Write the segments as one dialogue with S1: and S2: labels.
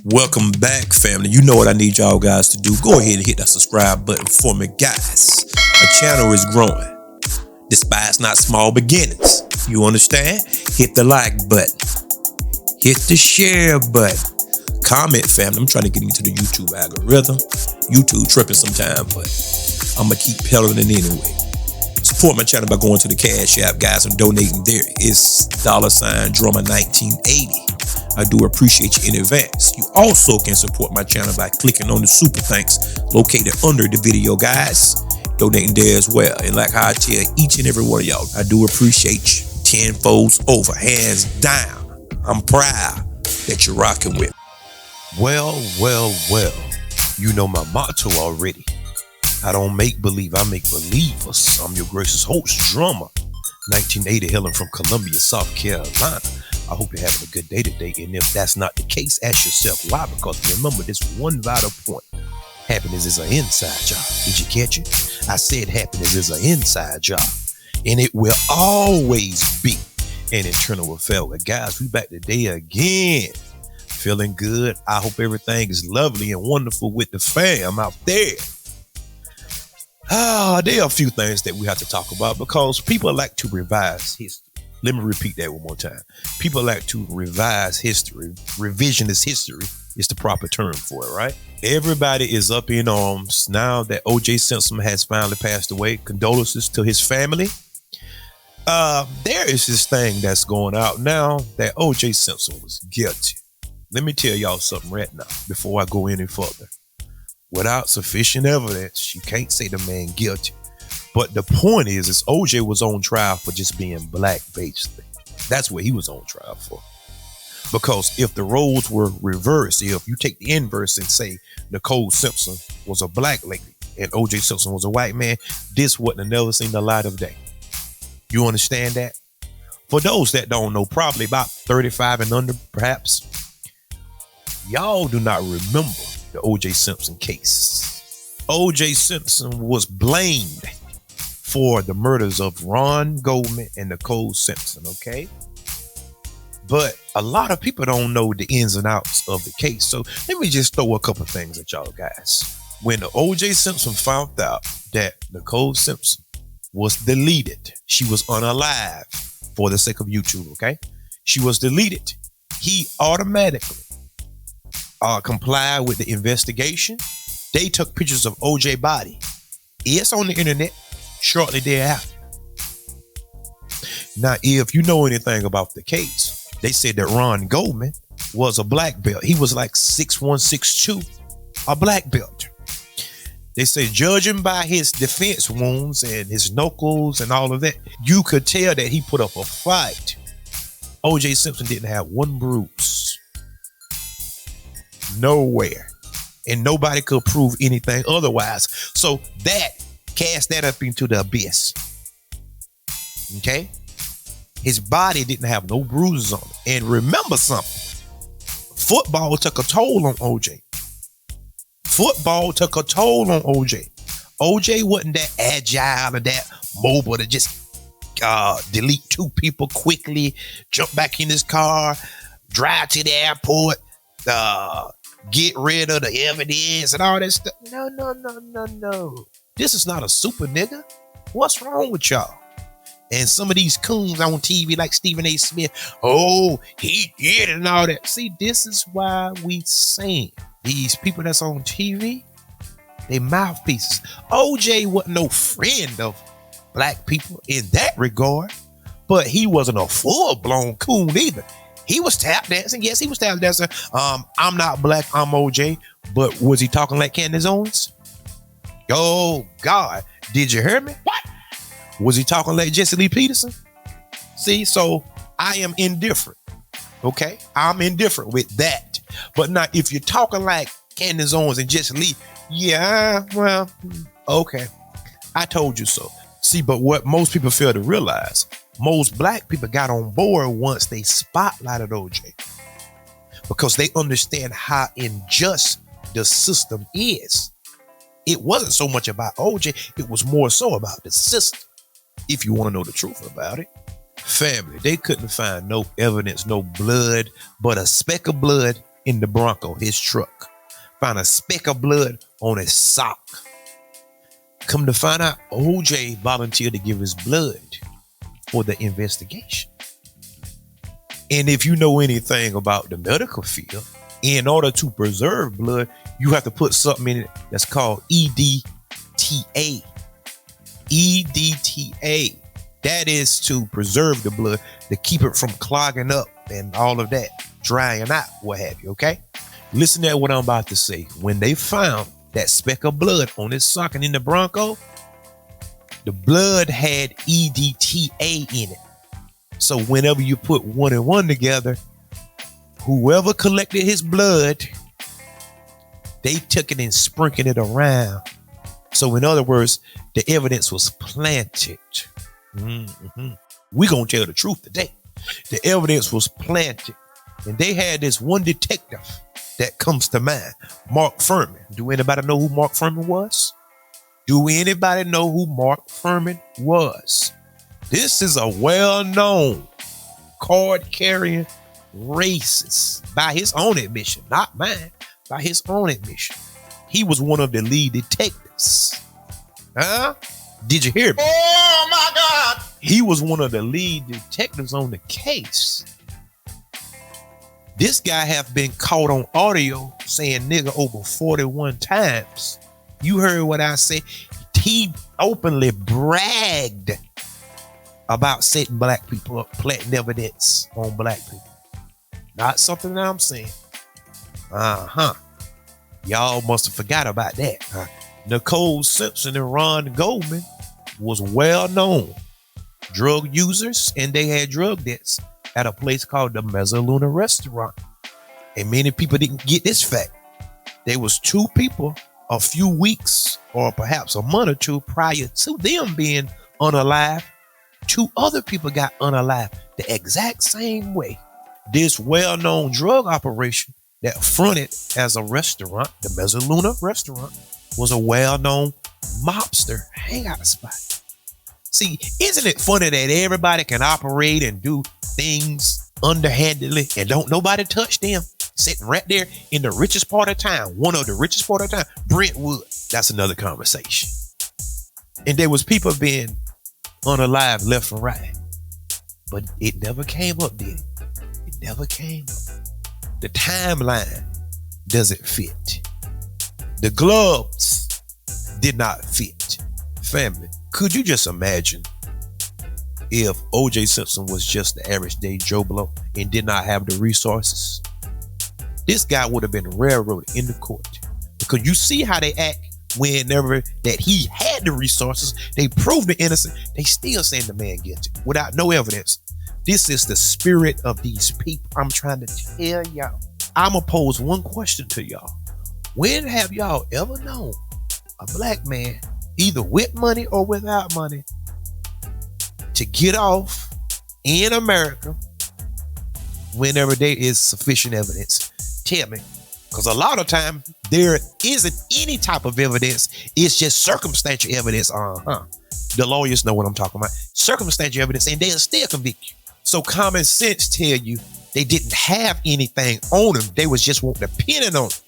S1: Welcome back, family. You know what I need y'all guys to do. Go ahead and hit that subscribe button for me, guys. My channel is growing. Despise not small beginnings. You understand? Hit the like button. Hit the share button. Comment, family. I'm trying to get into the YouTube algorithm. YouTube tripping sometime, but I'm going to keep peddling it anyway. Support my channel by going to the Cash App, guys, and donating there. It's $Drummer1980. I do appreciate you in advance. You also can support my channel by clicking on the super thanks located under the video, guys. Donating there as well. And like how I tell each and every one of y'all, I do appreciate you tenfolds over, hands down. I'm proud that you're rocking with me.
S2: Well. You know my motto already. I don't make believe, I make believers. I'm your gracious host, Drummer 1980, hailing from Columbia, South Carolina. I hope you're having a good day today. And if that's not the case, ask yourself why. Because remember this one vital point. Happiness is an inside job. Did you catch it? I said happiness is an inside job. And it will always be an internal affair. Well, guys, we back today again. Feeling good. I hope everything is lovely and wonderful with the fam out there. There are a few things that we have to talk about because people like to revise history. Let me repeat that one more time. People like to revise history. Revisionist history is the proper term for it, right? Everybody is up in arms now that O.J. Simpson has finally passed away. Condolences to his family. There is this thing that's going out now that O.J. Simpson was guilty. Let me tell y'all something right now before I go any further. Without sufficient evidence, you can't say the man guilty. But the point is OJ was on trial for just being black, basically. That's what he was on trial for. Because if the roles were reversed, if you take the inverse and say Nicole Simpson was a black lady and OJ Simpson was a white man, this wouldn't have never seen the light of day. You understand that? For those that don't know, probably about 35 and under, perhaps, y'all do not remember the O.J. Simpson case. O.J. Simpson was blamed for the murders of Ron Goldman and Nicole Simpson, okay? But a lot of people don't know the ins and outs of the case. So let me just throw a couple things at y'all guys. When the O.J. Simpson found out that Nicole Simpson was deleted, she was unalive for the sake of YouTube, okay? She was deleted. He automatically complied with the investigation. They took pictures of OJ body. It's on the internet shortly thereafter. Now, if you know anything about the case, they said that Ron Goldman was a black belt. He was like 6'1", 6'2", a black belt. They say judging by his defense wounds and his knuckles and all of that, you could tell that he put up a fight. OJ Simpson didn't have one bruise. Nowhere. And nobody could prove anything otherwise. So that cast that up into the abyss. Okay? His body didn't have no bruises on it. And remember something. Football took a toll on OJ. Football took a toll on OJ. OJ wasn't that agile or that mobile to just delete two people quickly, jump back in his car, drive to the airport, get rid of the evidence and all that stuff. No. This is not a super nigga. What's wrong with y'all? And some of these coons on TV like Stephen A. Smith, oh, he did and all that. See, this is why we saying these people that's on TV, they mouthpieces. OJ wasn't no friend of black people in that regard, but he wasn't a full-blown coon either. He was tap dancing. Yes, he was tap dancing. I'm not black, I'm OJ. But was he talking like Candace Owens? Oh, God. Did you hear me? What? Was he talking like Jesse Lee Peterson? See, so I am indifferent. Okay? I'm indifferent with that. But now, if you're talking like Candace Owens and Jesse Lee, yeah, well, okay. I told you so. See, but what most people fail to realize, most black people got on board once they spotlighted OJ because they understand how unjust the system is. It wasn't so much about OJ, it was more so about the system. If you want to know the truth about it, family, they couldn't find no evidence, no blood, but a speck of blood in the Bronco, his truck. Found a speck of blood on his sock. Come to find out, OJ volunteered to give his blood for the investigation. And if you know anything about the medical field, in order to preserve blood, you have to put something in it that's called EDTA. EDTA. That is to preserve the blood, to keep it from clogging up and all of that, drying out, what have you, okay? Listen to what I'm about to say. When they found that speck of blood on his sock and in the Bronco, the blood had EDTA in it. So whenever you put one and one together, whoever collected his blood, they took it and sprinkled it around. So in other words, the evidence was planted. We're going to tell the truth today. The evidence was planted. And they had this one detective that comes to mind, Mark Furman. Do anybody know who Mark Furman was? Do anybody know who Mark Furman was? This is a well-known card-carrying racist by his own admission, not mine, by his own admission. He was one of the lead detectives. Huh? Did you hear me?
S3: Oh my God!
S2: He was one of the lead detectives on the case. This guy have been caught on audio saying nigga over 41 times. You heard what I said. He openly bragged about setting black people up, planting evidence on black people. Not something that I'm saying. Y'all must have forgot about that. Nicole Simpson and Ron Goldman was well known drug users, and they had drug debts at a place called the Mezzaluna Restaurant. And many people didn't get this fact. There was two people a few weeks or perhaps a month or two prior to them being unalive. Two other people got unalive the exact same way. This well-known drug operation that fronted as a restaurant, the Mezzaluna Restaurant, was a well-known mobster hangout spot. See, isn't it funny that everybody can operate and do things underhandedly and don't nobody touch them? Sitting right there in the richest part of town, one of the richest part of town, Brentwood. That's another conversation. And there was people being unalive left and right. But it never came up, did it? It never came up. The timeline doesn't fit. The gloves did not fit. Family, could you just imagine if O.J. Simpson was just the average day Joe Blow and did not have the resources? This guy would have been railroaded in the court. Because you see how they act whenever that he had the resources. They proved the innocent. They still saying the man guilty without no evidence. This is the spirit of these people. I'm trying to tell y'all. I'm going to pose one question to y'all. When have y'all ever known a black man, either with money or without money, to get off in America whenever there is sufficient evidence? Tell me. Because a lot of time there isn't any type of evidence. It's just circumstantial evidence. The lawyers know what I'm talking about. Circumstantial evidence, and they'll still convict you. So common sense tell you they didn't have anything on them. They was just wanting to pin it on them.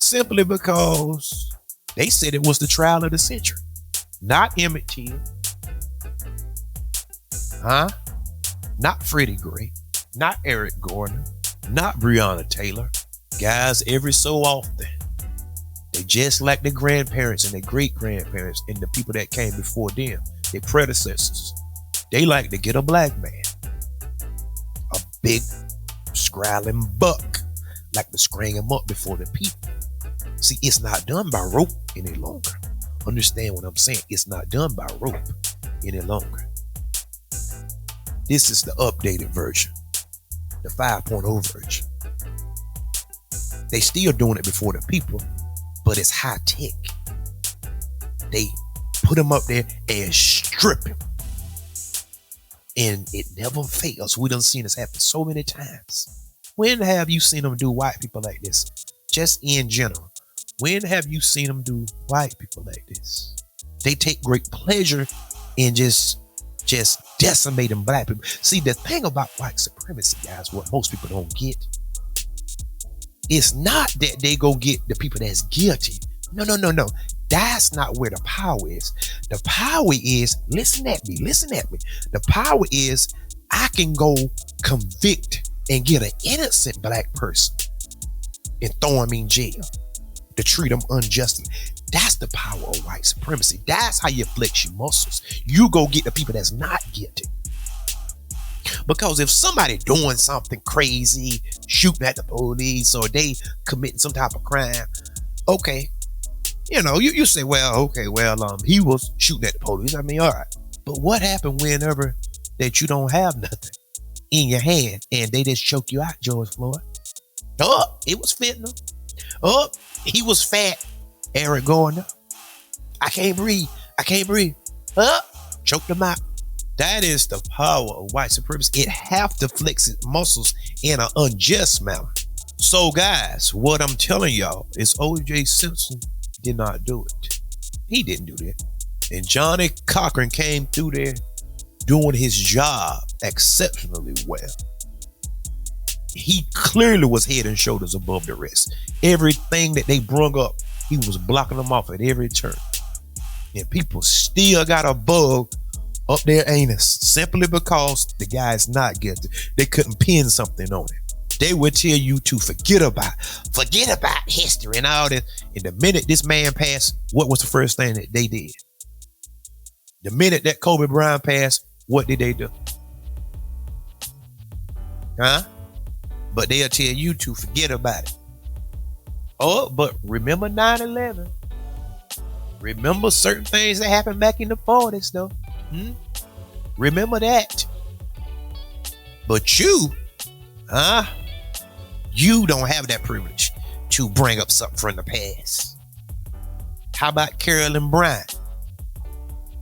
S2: Simply because they said it was the trial of the century. Not Emmett Till. Not Freddie Gray. Not Eric Gordon. Not Breonna Taylor. Guys, every so often, they just like their grandparents and their great-grandparents and the people that came before them, their predecessors. They like to get a black man, a big, scrawling buck, like to screen him up before the people. See, it's not done by rope any longer. Understand what I'm saying? It's not done by rope any longer. This is the updated version. The 5.0 version. They still doing it before the people, but it's high tech. They put him up there and strip him. And it never fails. We done seen this happen so many times. When have you seen them do white people like this? Just in general. When have you seen them do white people like this? They take great pleasure in just decimating black people. See, the thing about white supremacy, guys, what most people don't get, It's not that they go get the people that's guilty. No, no, no, no. That's not where the power is. The power is, listen at me. The power is I can go convict and get an innocent black person and throw him in jail to treat them unjustly. That's the power of white supremacy. That's how you flex your muscles. You go get the people that's not guilty. Because if somebody doing something crazy, shooting at the police, or they committing some type of crime, okay, you say, he was shooting at the police. I mean, all right. But what happened whenever that you don't have nothing in your hand and they just choke you out, George Floyd? Oh, it was fentanyl. Oh, he was fat, Eric Garner. I can't breathe. Oh, choked him out. That is the power of white supremacy. It have to flex its muscles in an unjust manner. So guys, what I'm telling y'all is O.J. Simpson did not do it. He didn't do that. And Johnny Cochran came through there doing his job exceptionally well. He clearly was head and shoulders above the rest. Everything that they brung up, he was blocking them off at every turn. And people still got a bug up their anus simply because the guy's not guilty. They couldn't pin something on him. They would tell you to forget about history and all that. And the minute this man passed, what was the first thing that they did? The minute that Kobe Bryant passed, what did they do? But they'll tell you to forget about it. Oh, but remember 9/11. Remember certain things that happened back in the 40s, though. Remember that. But you don't have that privilege to bring up something from the past. How about Carolyn Bryant?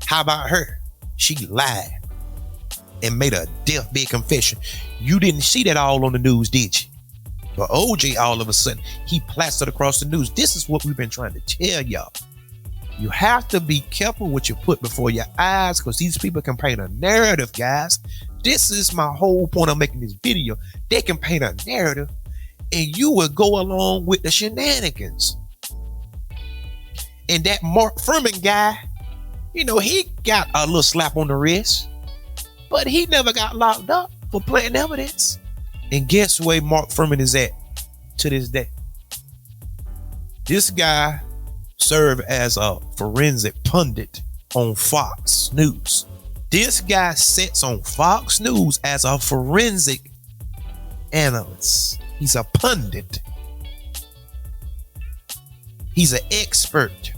S2: How about her? She lied and made a deathbed confession. You didn't see that all on the news, did you? But OJ, all of a sudden, he plastered across the news. This is what we've been trying to tell y'all. You have to be careful what you put before your eyes, because these people can paint a narrative, guys. This is my whole point of making this video. They can paint a narrative and you will go along with the shenanigans. And that Mark Furman guy, he got a little slap on the wrist, but he never got locked up for planting evidence. And guess where Mark Furman is at to this day? This guy served as a forensic pundit on Fox News. This guy sits on Fox News as a forensic analyst. He's a pundit. He's an expert.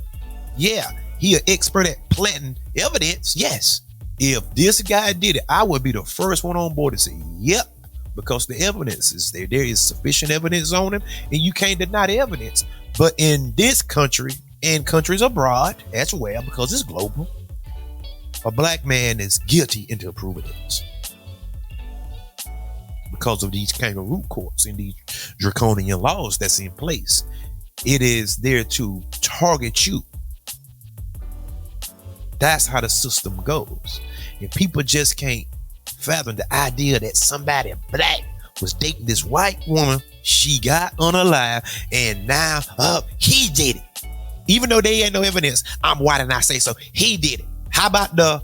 S2: Yeah, he an expert at planting evidence. Yes. If this guy did it, I would be the first one on board to say, yep, because the evidence is there. There is sufficient evidence on him, and you can't deny the evidence. But in this country and countries abroad as well, because it's global, a black man is guilty until proven innocent because of these kangaroo courts and these draconian laws that's in place. It is there to target you. That's how the system goes. And people just can't fathom the idea that somebody black was dating this white woman. She got unalive, and now he did it. Even though they ain't no evidence, I'm white and I say so. He did it. How about the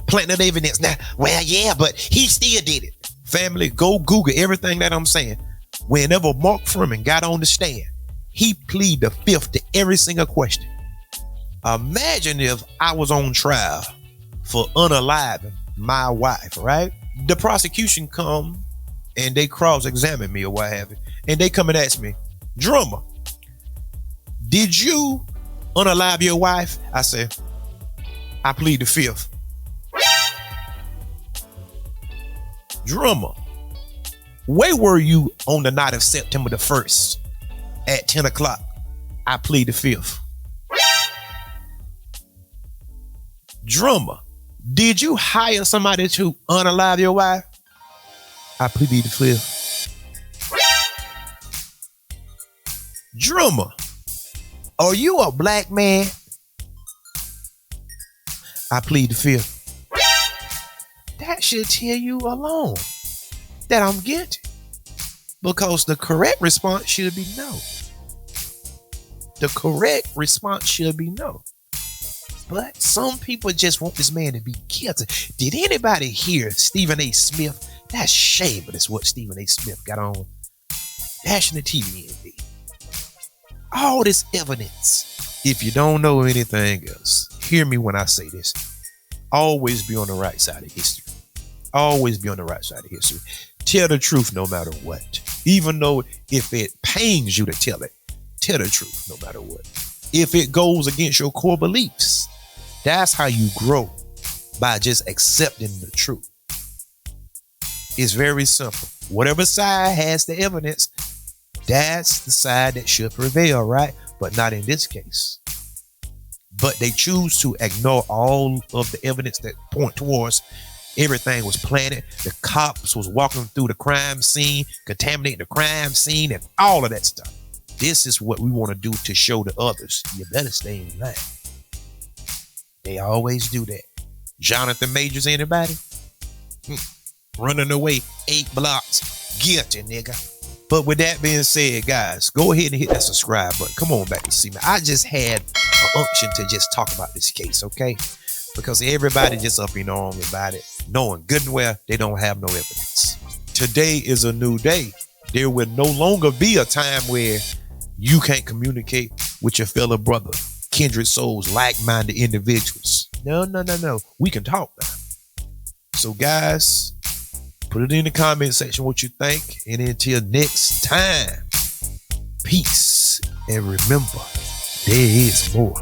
S2: planting of evidence? Now, well, yeah, but he still did it. Family, go Google everything that I'm saying. Whenever Mark Furman got on the stand, he pleaded the fifth to every single question. Imagine if I was on trial for unaliving my wife, right? The prosecution come and they cross-examine me or what have you, and they come and ask me, Drummer, did you unalive your wife? I say, I plead the fifth. Drummer, where were you on the night of September the 1st at 10 o'clock? I plead the fifth. Drummer, did you hire somebody to unalive your wife? I plead the fifth. Drummer, are you a black man? I plead the fifth. That should tell you alone that I'm guilty. Because the correct response should be no. The correct response should be no. But some people just want this man to be guilty. Did anybody hear Stephen A. Smith? That's shameless what Stephen A. Smith got on national TV. All this evidence. If you don't know anything else, hear me when I say this. Always be on the right side of history. Always be on the right side of history. Tell the truth no matter what. Even though if it pains you to tell it, tell the truth no matter what. If it goes against your core beliefs, that's how you grow, by just accepting the truth. It's very simple. Whatever side has the evidence, that's the side that should prevail, right? But not in this case. But they choose to ignore all of the evidence that point towards everything was planted. The cops was walking through the crime scene, contaminating the crime scene, and all of that stuff. This is what we want to do to show the others. You better stay in line. They always do that. Jonathan Majors, anybody? Running away 8 blocks. Guilty, nigga. But with that being said, guys, go ahead and hit that subscribe button. Come on back to see me. I just had an unction to just talk about this case, okay? Because everybody just up in arms about it, knowing good and well they don't have no evidence. Today is a new day. There will no longer be a time where you can't communicate with your fellow brother, kindred souls, like-minded individuals. No. We can talk now. So guys, put it in the comment section what you think. And until next time, peace. And remember, there is more.